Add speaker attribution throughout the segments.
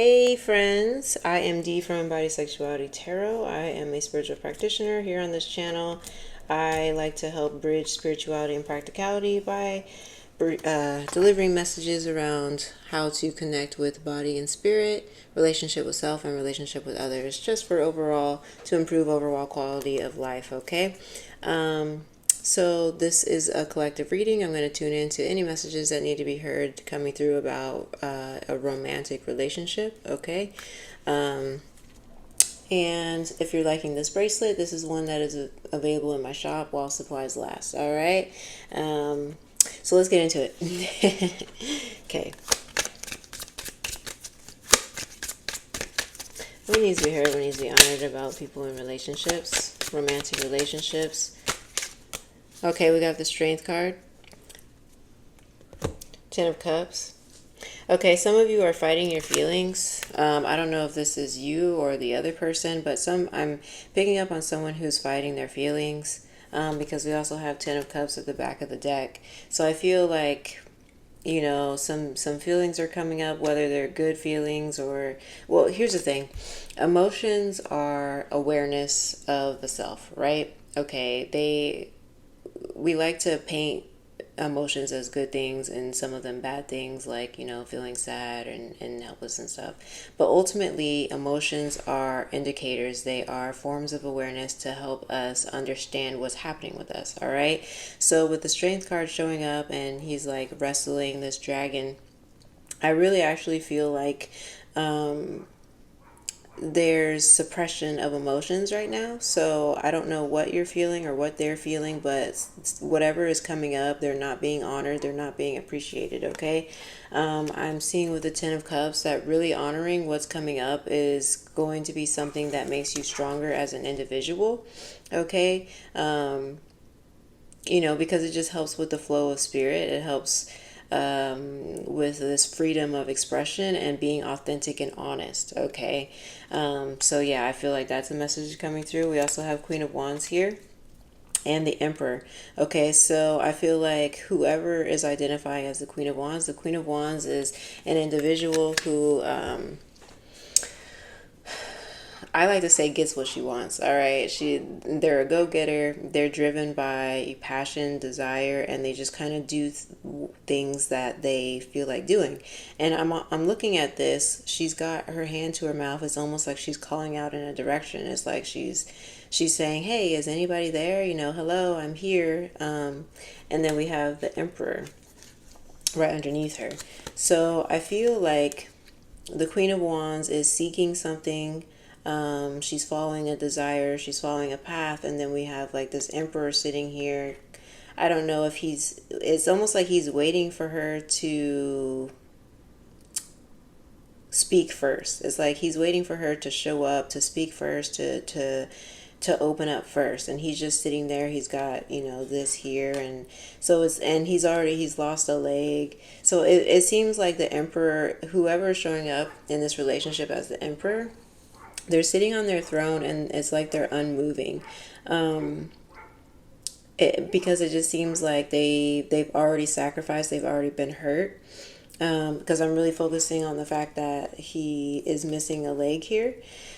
Speaker 1: Hey friends, I am Dee from Embodied Sexuality Tarot. I am a spiritual practitioner here on this channel. I like to help bridge spirituality and practicality by delivering messages around how to connect with body and spirit, relationship with self, and relationship with others, just for overall, to improve overall quality of life, okay? So this is a collective reading. I'm going to tune into any messages that need to be heard coming through about a romantic relationship, okay? And if you're liking this bracelet, this is one that is available in my shop while supplies last, all right? So let's get into it. Okay. What needs to be heard, what needs to be honored about people in relationships, romantic relationships. Okay, we got the Strength card. Ten of Cups. Okay, some of you are fighting your feelings. I don't know if this is you or the other person, but I'm picking up on someone who's fighting their feelings because we also have Ten of Cups at the back of the deck. So I feel like, you know, some feelings are coming up, whether they're good feelings or, well, here's the thing. Emotions are awareness of the self, right? Okay, we like to paint emotions as good things and some of them bad things, like, you know, feeling sad and helpless and stuff. But ultimately, emotions are indicators. They are forms of awareness to help us understand what's happening with us. All right. So with the Strength card showing up and he's like wrestling this dragon, I really actually feel like there's suppression of emotions right now. So I don't know what you're feeling or what they're feeling, but whatever is coming up, they're not being honored, they're not being appreciated, okay? I'm seeing with the Ten of Cups that really honoring what's coming up is going to be something that makes you stronger as an individual, okay? You know, because it just helps with the flow of spirit. It helps with this freedom of expression and being authentic and honest, okay? So yeah, I feel like that's a message coming through. We also have Queen of Wands here and the Emperor. Okay, so I feel like whoever is identifying as the Queen of Wands is an individual who I like to say gets what she wants. All right, they're a go-getter. They're driven by passion, desire, and they just kind of do things that they feel like doing. And I'm looking at this. She's got her hand to her mouth. It's almost like she's calling out in a direction. It's like she's saying, "Hey, is anybody there? You know, hello, I'm here." And then we have the Emperor right underneath her. So I feel like the Queen of Wands is seeking something. She's following a desire, she's following a path, and then we have like this Emperor sitting here. I don't know if it's almost like he's waiting for her to speak first. It's like he's waiting for her to show up, to speak first, to open up first, and he's just sitting there. He's got, you know, this here, and so he's lost a leg. So it seems like the Emperor, whoever is showing up in this relationship as the Emperor, they're sitting on their throne and it's like they're unmoving. Because it just seems like they've already sacrificed, they've already been hurt. Because I'm really focusing on the fact that he is missing a leg here.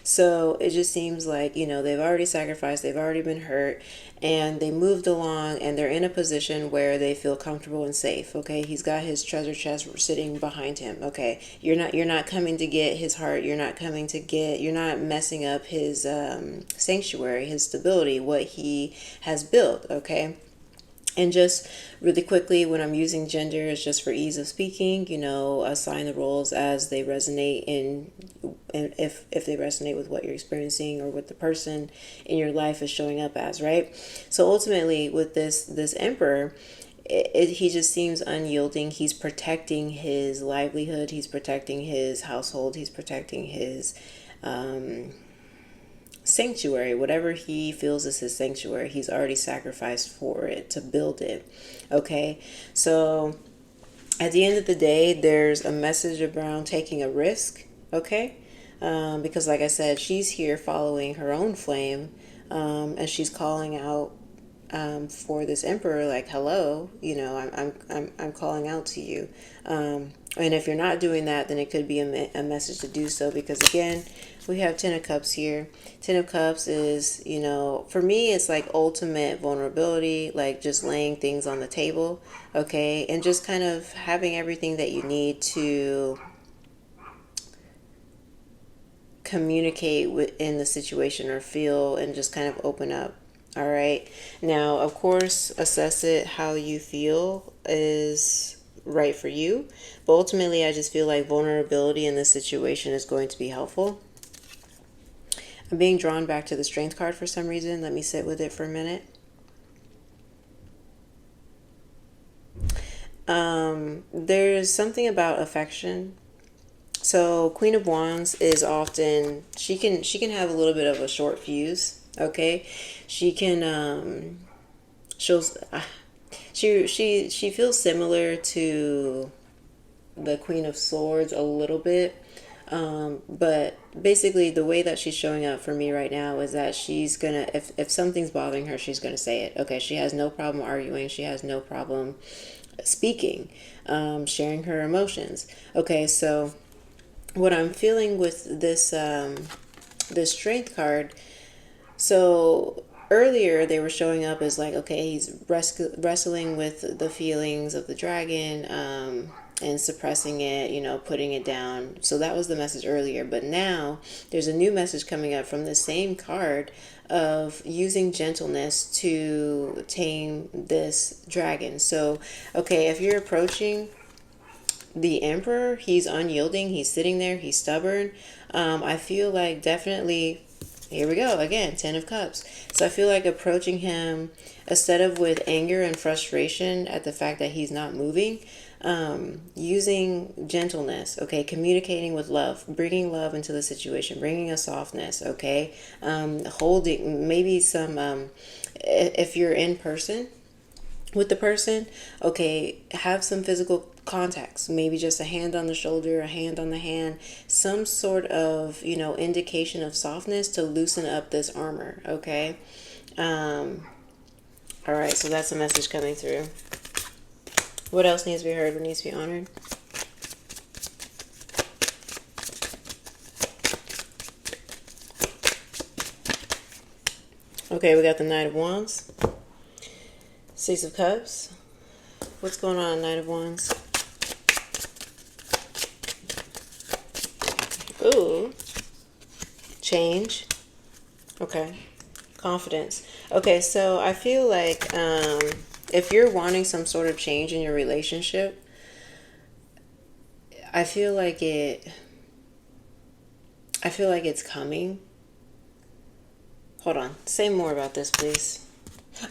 Speaker 1: So it just seems like, you know, they've already sacrificed, they've already been hurt, and they moved along and they're in a position where they feel comfortable and safe. Okay, he's got his treasure chest sitting behind him. Okay, you're not coming to get his heart, you're not messing up his sanctuary, his stability, what he has built. Okay. And just really quickly, when I'm using gender, it's just for ease of speaking, you know, assign the roles as they resonate and if they resonate with what you're experiencing or what the person in your life is showing up as, right? So ultimately, with this Emperor, he just seems unyielding. He's protecting his livelihood. He's protecting his household. He's protecting his sanctuary, whatever he feels is his sanctuary. He's already sacrificed for it to build it. Okay, so at the end of the day, there's a message around taking a risk. Okay, because like I said, she's here following her own flame, and she's calling out for this Emperor, like, hello, you know, I'm calling out to you. And if you're not doing that, then it could be a message to do so, because again, we have Ten of Cups here. Ten of Cups is, you know, for me, it's like ultimate vulnerability, like just laying things on the table, okay? And just kind of having everything that you need to communicate within the situation or feel and just kind of open up. All right. Now, of course, assess it how you feel is right for you. But ultimately, I just feel like vulnerability in this situation is going to be helpful. I'm being drawn back to the Strength card for some reason. Let me sit with it for a minute. There's something about affection. So Queen of Wands is often, she can have a little bit of a short fuse. Okay, she can shows she feels similar to the Queen of Swords a little bit. But basically the way that she's showing up for me right now is that she's gonna, if something's bothering her, she's gonna say it. Okay, she has no problem arguing, she has no problem speaking, sharing her emotions. Okay, so what I'm feeling with this Strength card, so earlier they were showing up as like, okay, he's wrestling with the feelings of the dragon, and suppressing it, you know, putting it down. So that was the message earlier. But now there's a new message coming up from the same card of using gentleness to tame this dragon. So, okay, if you're approaching the Emperor, he's unyielding, he's sitting there, he's stubborn. I feel like definitely, here we go again, Ten of Cups. So I feel like approaching him, instead of with anger and frustration at the fact that he's not moving, using gentleness, okay, communicating with love, bringing love into the situation, bringing a softness, okay, holding maybe some, if you're in person with the person, okay, have some physical contacts, maybe just a hand on the shoulder, a hand on the hand, some sort of, you know, indication of softness to loosen up this armor, okay? All right, so that's a message coming through. What else needs to be heard? What needs to be honored? Okay, we got the Knight of Wands, Six of Cups. What's going on, Knight of Wands? Ooh. Change. Okay. Confidence. Okay, so I feel like if you're wanting some sort of change in your relationship, I feel like it's coming. Hold on. Say more about this, please.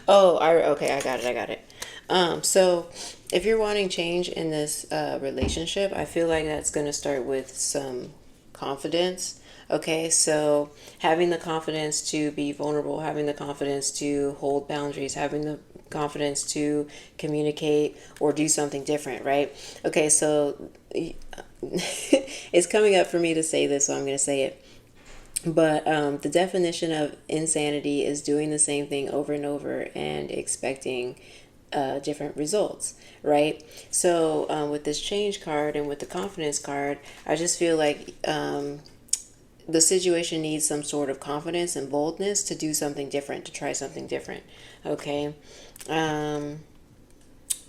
Speaker 1: Oh, okay, I got it. So if you're wanting change in this relationship, I feel like that's going to start with some confidence. Okay, so having the confidence to be vulnerable, having the confidence to hold boundaries, having the confidence to communicate or do something different, right? Okay, so it's coming up for me to say this, so I'm going to say it. But the definition of insanity is doing the same thing over and over and expecting different results, right? So with this change card and with the confidence card, I just feel like the situation needs some sort of confidence and boldness to do something different, to try something different. Okay.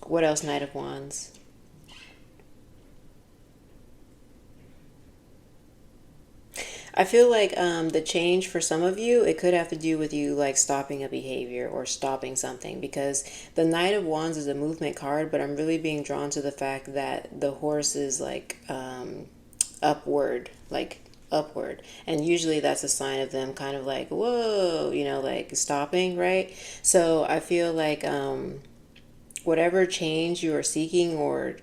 Speaker 1: What else? Knight of Wands. I feel like the change for some of you, it could have to do with you like stopping a behavior or stopping something, because the Knight of Wands is a movement card, but I'm really being drawn to the fact that the horse is like upward, and usually that's a sign of them kind of like, whoa, you know, like stopping, right? So I feel like whatever change you are seeking, or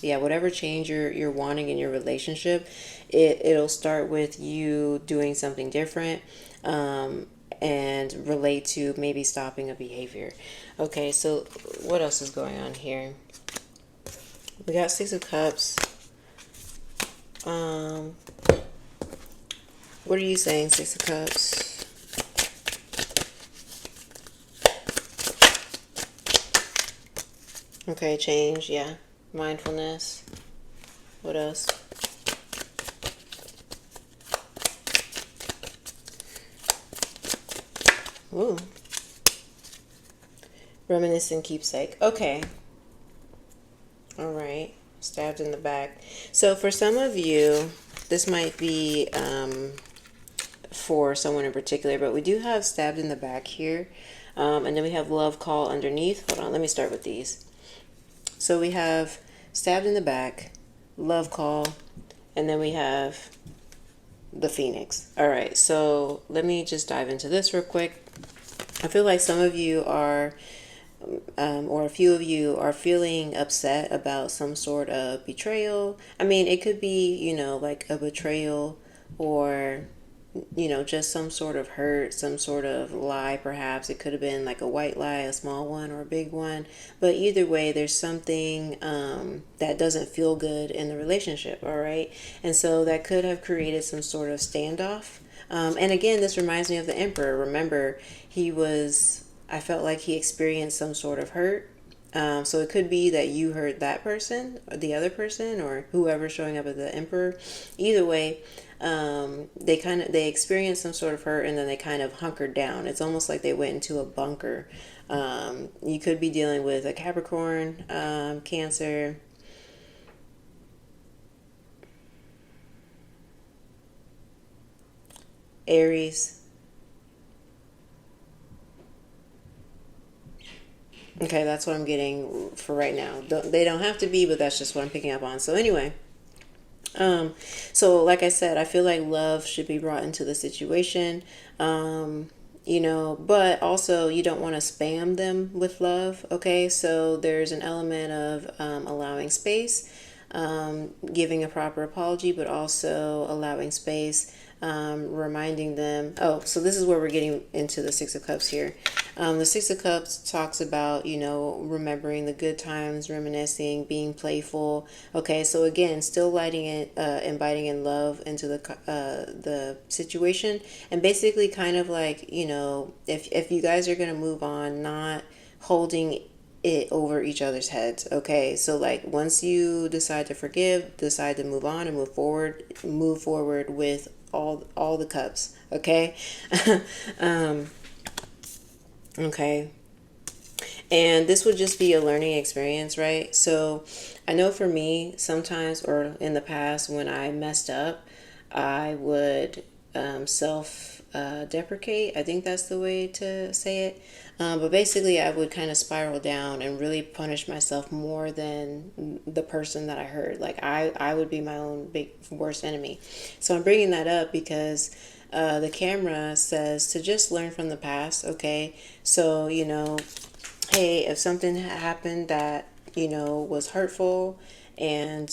Speaker 1: whatever change you're wanting in your relationship, it'll start with you doing something different, and relate to maybe stopping a behavior. Okay, so what else is going on here? We got Six of Cups. What are you saying, Six of Cups? Okay, change, yeah. Mindfulness. What else? Ooh. Reminiscent keepsake. Okay. All right. Stabbed in the back. So for some of you, this might be for someone in particular, but we do have stabbed in the back here. And then we have love call underneath. Hold on, let me start with these. So we have stabbed in the back, love call, and then we have the Phoenix. All right, so let me just dive into this real quick. I feel like some of you are, or a few of you are feeling upset about some sort of betrayal. I mean, it could be, like a betrayal or just some sort of hurt, some sort of lie, perhaps. It could have been like a white lie, a small one, or a big one. But either way, there's something that doesn't feel good in the relationship, all right? And so that could have created some sort of standoff. And again, this reminds me of the Emperor. Remember, I felt like he experienced some sort of hurt. So it could be that you hurt that person, or the other person, or whoever's showing up as the Emperor. Either way, they experienced some sort of hurt, and then they kind of hunkered down. It's almost like they went into a bunker. You could be dealing with a Capricorn, Cancer, Aries. Okay, that's what I'm getting for right now. They don't have to be, but that's just what I'm picking up on. So anyway, Um, so like I said, I feel like love should be brought into the situation. But also you don't want to spam them with love. Okay, so there's an element of allowing space, giving a proper apology, but also allowing space, reminding them. Oh, so this is where we're getting into the Six of Cups here. The Six of Cups talks about, remembering the good times, reminiscing, being playful. Okay, so again, still lighting it, inviting in love into the situation, and basically kind of like, if you guys are gonna move on, not holding it over each other's heads. Okay, so like once you decide to forgive, decide to move on and move forward with all the cups. Okay. um, okay. And this would just be a learning experience, right? So I know for me, sometimes or in the past when I messed up, I would self deprecate. I think that's the way to say it. But basically, I would kind of spiral down and really punish myself more than the person that I hurt. Like, I would be my own big worst enemy. So I'm bringing that up because the camera says to just learn from the past, okay? So, hey, if something happened that, was hurtful and,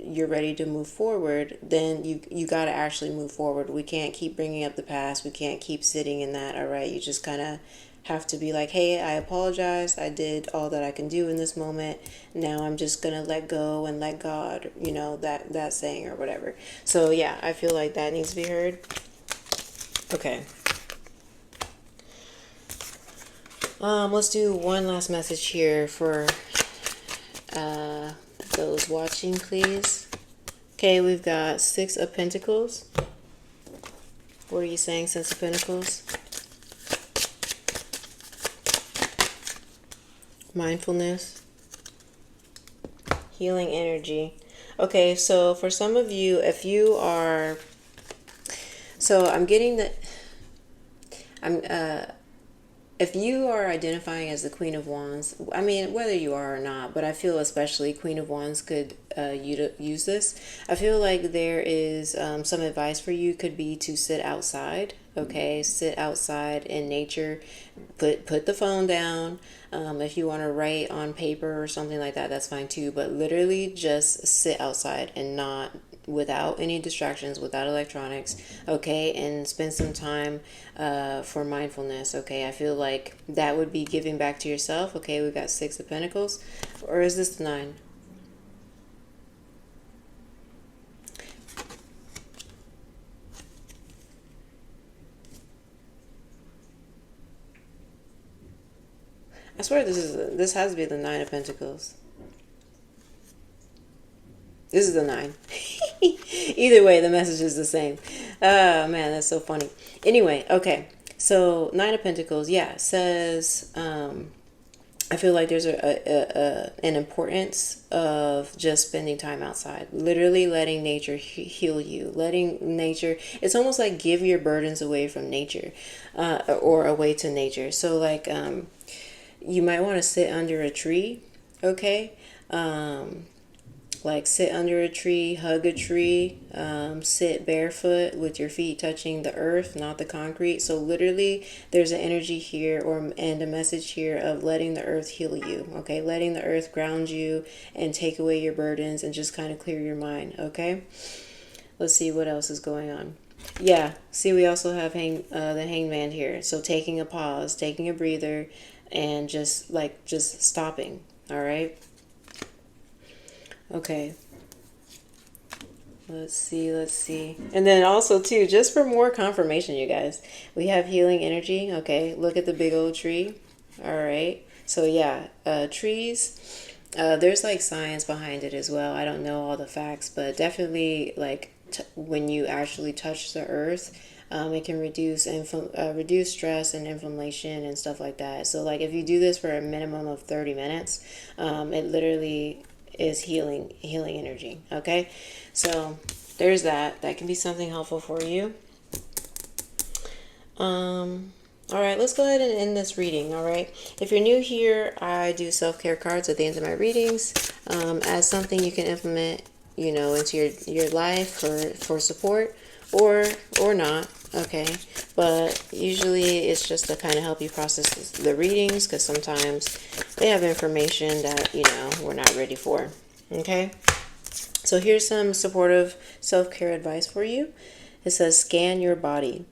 Speaker 1: you're ready to move forward, then you got to actually move forward. We can't keep bringing up the past. We can't keep sitting in that, all right? You just kind of have to be like, hey, I apologize. I did all that I can do in this moment. Now I'm just going to let go and let God, that saying or whatever. So, yeah, I feel like that needs to be heard. Okay. Let's do one last message here for those watching, please. Okay, we've got Six of Pentacles. What are you saying, Six of Pentacles? Mindfulness. Healing energy. Okay, so for some of you, if you are... So I'm getting that... If you are identifying as the Queen of Wands, I mean, whether you are or not, but I feel especially Queen of Wands could use this. I feel like there is some advice for you could be to sit outside, okay? Sit outside in nature. Put the phone down. If you want to write on paper or something like that, that's fine too. But literally just sit outside and not without any distractions, without electronics, okay, and spend some time for mindfulness, okay. I feel like that would be giving back to yourself. Okay, we've got Six of Pentacles, or is this the Nine? I swear this has to be the Nine of Pentacles. This is the 9. Either way, the message is the same. Oh, man, that's so funny. Anyway, okay. So, 9 of Pentacles, yeah, says, I feel like there's an importance of just spending time outside, literally letting nature heal you, letting nature, it's almost like give your burdens away from nature, or away to nature. So like, you might want to sit under a tree, okay? Like sit under a tree, hug a tree, sit barefoot with your feet touching the earth, not the concrete. So literally there's an energy here and a message here of letting the earth heal you, okay? Letting the earth ground you and take away your burdens and just kind of clear your mind, okay? Let's see what else is going on. Yeah, see, we also have the hangman here. So taking a pause, taking a breather, and just stopping, all right? Okay. Let's see. And then also too, just for more confirmation, you guys, we have healing energy. Okay, look at the big old tree. All right. So yeah, trees, there's like science behind it as well. I don't know all the facts, but definitely like when you actually touch the earth, it can reduce stress and inflammation and stuff like that. So like if you do this for a minimum of 30 minutes, it literally is healing energy. Okay, so there's that can be something helpful for you. All right, let's go ahead and end this reading. All right, if you're new here, I do self-care cards at the end of my readings, as something you can implement, into your life for support, or not. Okay, but usually it's just to kind of help you process the readings, because sometimes they have information that we're not ready for. Okay, so here's some supportive self-care advice for you. It says scan your body.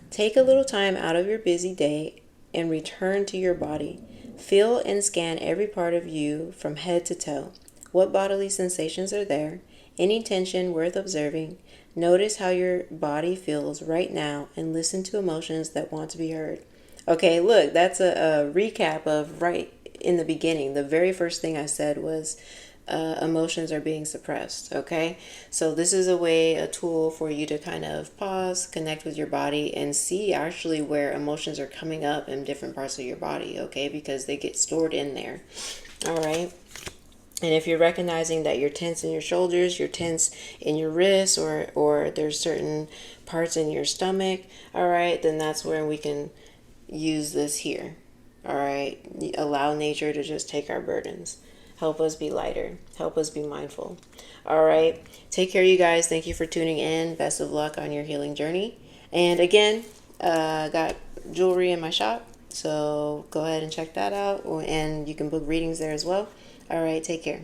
Speaker 1: Take a little time out of your busy day and return to your body. Feel and scan every part of you from head to toe. What bodily sensations are there? Any tension worth observing? Notice how your body feels right now and listen to emotions that want to be heard. Okay, look, that's a recap of right in the beginning. The very first thing I said was emotions are being suppressed. Okay, so this is a tool for you to kind of pause, connect with your body, and see actually where emotions are coming up in different parts of your body. Okay, because they get stored in there. All right. And if you're recognizing that you're tense in your shoulders, you're tense in your wrists, or there's certain parts in your stomach, all right, then that's where we can use this here. All right, allow nature to just take our burdens. Help us be lighter. Help us be mindful. All right, take care, you guys. Thank you for tuning in. Best of luck on your healing journey. And again, got jewelry in my shop, so go ahead and check that out, and you can book readings there as well. All right, take care.